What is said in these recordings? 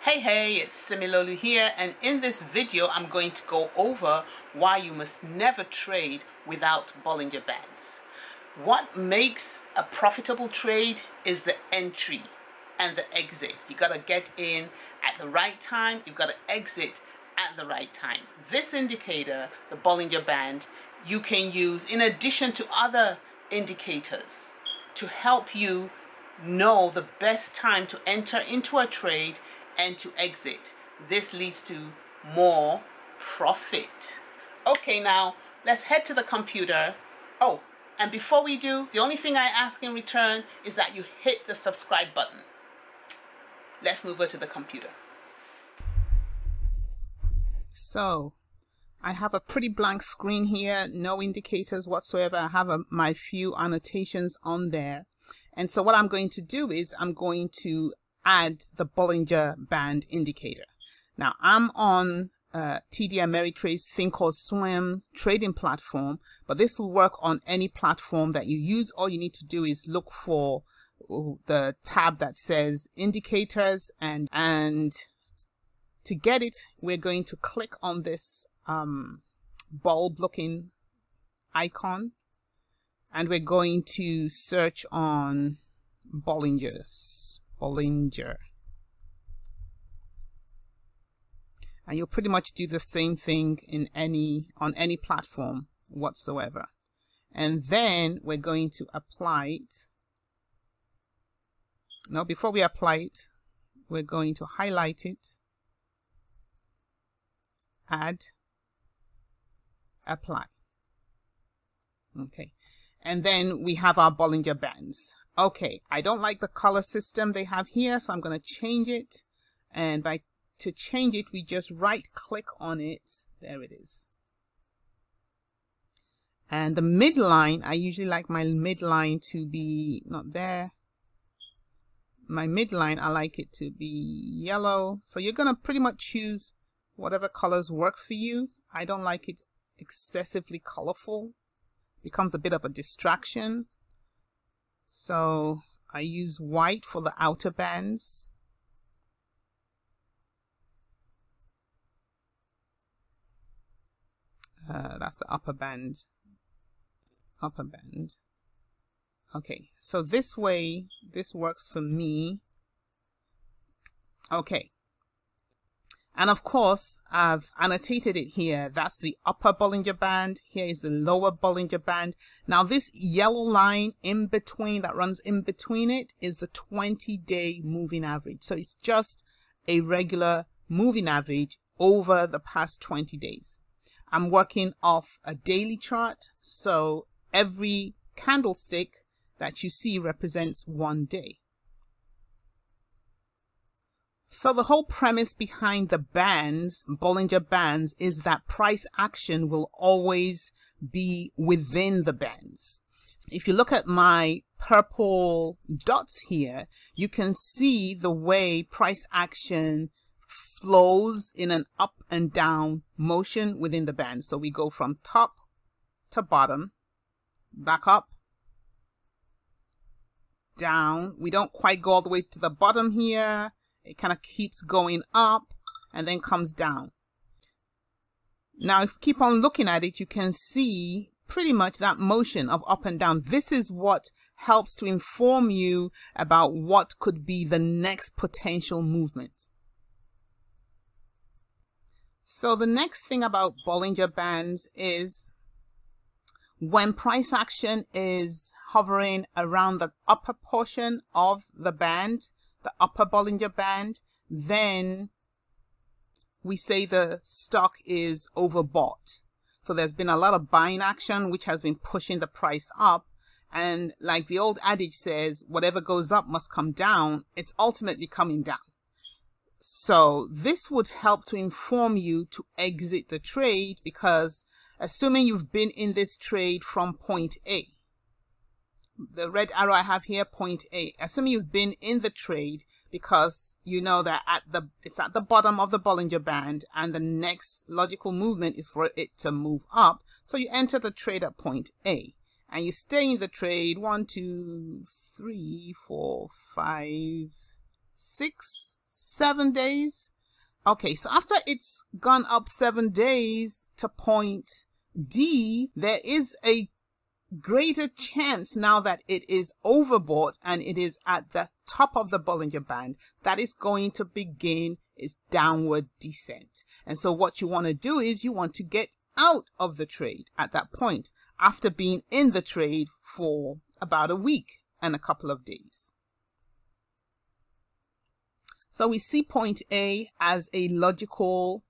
Hey, it's Similolu here, and in this video I'm going to go over why you must never trade without Bollinger Bands. What makes a profitable trade is the entry and the exit. You got to get in at the right time, you've got to exit at the right time. This indicator, the Bollinger Band, you can use in addition to other indicators to help you know the best time to enter into a trade and to exit. This leads to more profit. Okay, now let's head to the computer. Oh, and before we do, the only thing I ask in return is that you hit the subscribe button. Let's move over to the computer. So I have a pretty blank screen here, no indicators whatsoever. I have my few annotations on there. And so what I'm going to do is I'm going to add the Bollinger Band indicator. Now I'm on TD Ameritrade's THINKORSWIM trading platform, but this will work on any platform that you use. All you need to do is look for the tab that says indicators, and to get it, we're going to click on this bulb looking icon, and we're going to search on Bollinger. And you'll pretty much do the same thing on any platform whatsoever. And then we're going to apply it. Now before we apply it, we're going to highlight it, add, apply. Okay, and then we have our Bollinger Bands. Okay, I don't like the color system they have here, so I'm going to change it. And to change it, we just right click on it. There it is. And the midline, I usually like my midline to be not there. My midline, I like it to be yellow. So you're going to pretty much choose whatever colors work for you. I don't like it excessively colorful. Becomes a bit of a distraction. So I use white for the outer bands. That's the upper band. Upper band. Okay, so this way, this works for me. Okay. And of course, I've annotated it here. That's the upper Bollinger Band. Here is the lower Bollinger Band. Now this yellow line in between, that runs in between it, is the 20-day moving average. So it's just a regular moving average over the past 20 days. I'm working off a daily chart. So every candlestick that you see represents one day. So the whole premise behind the bands, Bollinger Bands, is that price action will always be within the bands. If you look at my purple dots here, you can see the way price action flows in an up and down motion within the band. So we go from top to bottom, back up, down. We don't quite go all the way to the bottom here. It kind of keeps going up and then comes down. Now, if you keep on looking at it, you can see pretty much that motion of up and down. This is what helps to inform you about what could be the next potential movement. So the next thing about Bollinger Bands is when price action is hovering around the upper portion of the band, the upper Bollinger Band, then we say the stock is overbought. So there's been a lot of buying action which has been pushing the price up, and like the old adage says, whatever goes up must come down. It's ultimately coming down. So this would help to inform you to exit the trade, because assuming you've been in this trade from point A, the red arrow I have here, point A. Assuming you've been in the trade because you know that it's at the bottom of the Bollinger Band and the next logical movement is for it to move up. So you enter the trade at point A and you stay in the trade 1, 2, 3, 4, 5, 6, 7 days. Okay, so after it's gone up 7 days to point D, there is a greater chance now that it is overbought and it is at the top of the Bollinger Band that is going to begin its downward descent. And so what you want to do is you want to get out of the trade at that point after being in the trade for about a week and a couple of days. So we see point A as a logical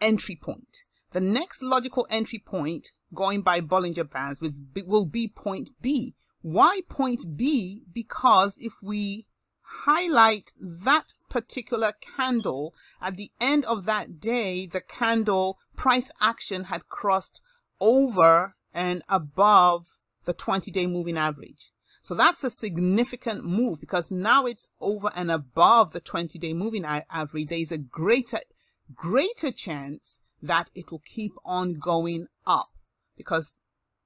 entry point. The next logical entry point, going by Bollinger Bands, will be point B. Why point B? Because if we highlight that particular candle, at the end of that day, the candle price action had crossed over and above the 20-day moving average. So that's a significant move because now it's over and above the 20-day moving average. There is a greater chance that it will keep on going up because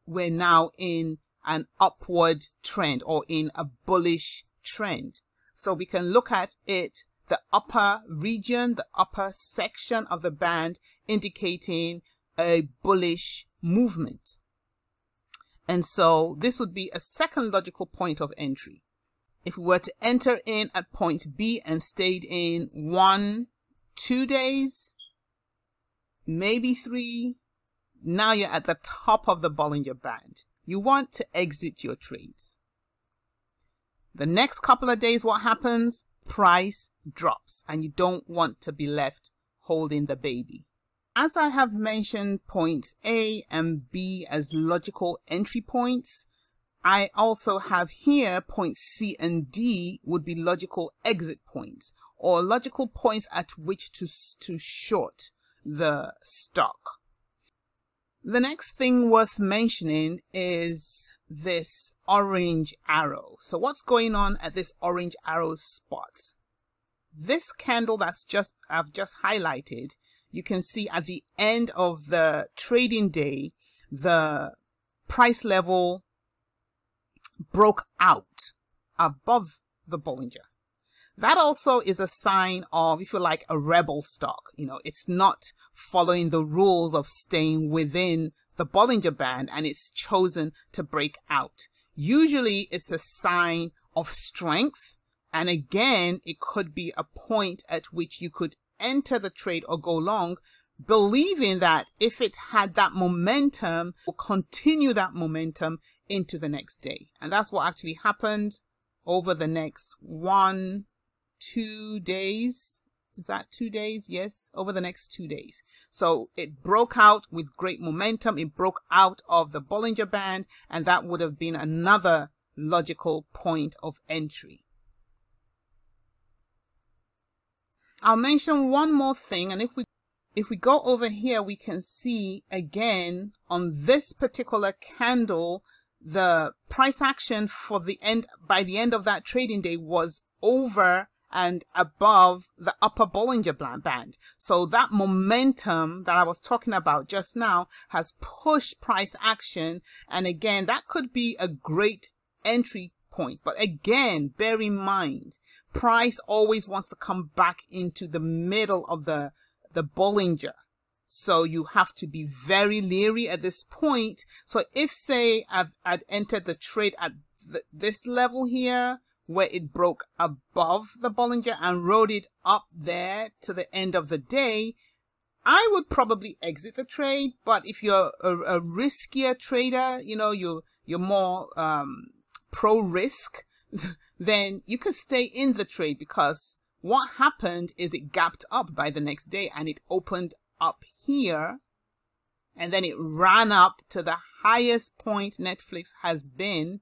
we're now in an upward trend or in a bullish trend. So we can look at it, the upper region, the upper section of the band indicating a bullish movement. And so this would be a second logical point of entry. If we were to enter in at point B and stayed in 1, 2 days, maybe 3, now you're at the top of the Bollinger Band. You want to exit your trades. The next couple of days, what happens? Price drops and you don't want to be left holding the baby. As I have mentioned points A and B as logical entry points, I also have here points C and D would be logical exit points or logical points at which to short the stock. The next thing worth mentioning is this orange arrow. So what's going on at this orange arrow spot? This candle I've just highlighted, you can see at the end of the trading day, the price level broke out above the Bollinger. That also is a sign of, if you like, a rebel stock. You know, it's not following the rules of staying within the Bollinger Band and it's chosen to break out. Usually it's a sign of strength. And again, it could be a point at which you could enter the trade or go long, believing that if it had that momentum, it will continue that momentum into the next day. And that's what actually happened over the next 1, 2 days. Is that 2 days? Yes, over the next 2 days. So it broke out with great momentum. It broke out of the Bollinger Band, and that would have been another logical point of entry. I'll mention one more thing, and if we go over here, we can see again on this particular candle, the price action for the end, by the end of that trading day, was over and above the upper Bollinger Band. So that momentum that I was talking about just now has pushed price action. And again, that could be a great entry point. But again, bear in mind, price always wants to come back into the middle of the Bollinger. So you have to be very leery at this point. So if, say, I'd entered the trade at this level here, where it broke above the Bollinger and rode it up there to the end of the day, I would probably exit the trade. But if you're a riskier trader, you know, you're more pro risk, then you can stay in the trade, because what happened is it gapped up by the next day and it opened up here and then it ran up to the highest point Netflix has been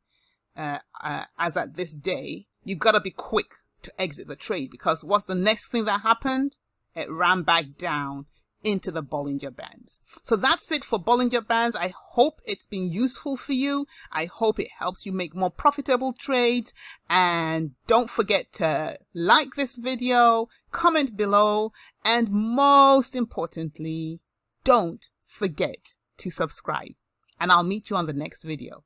as at this day. You've got to be quick to exit the trade, because what's the next thing that happened? It ran back down into the Bollinger Bands. So that's it for Bollinger Bands. I hope it's been useful for you. I hope it helps you make more profitable trades. And don't forget to like this video, comment below, and most importantly, don't forget to subscribe. And I'll meet you on the next video.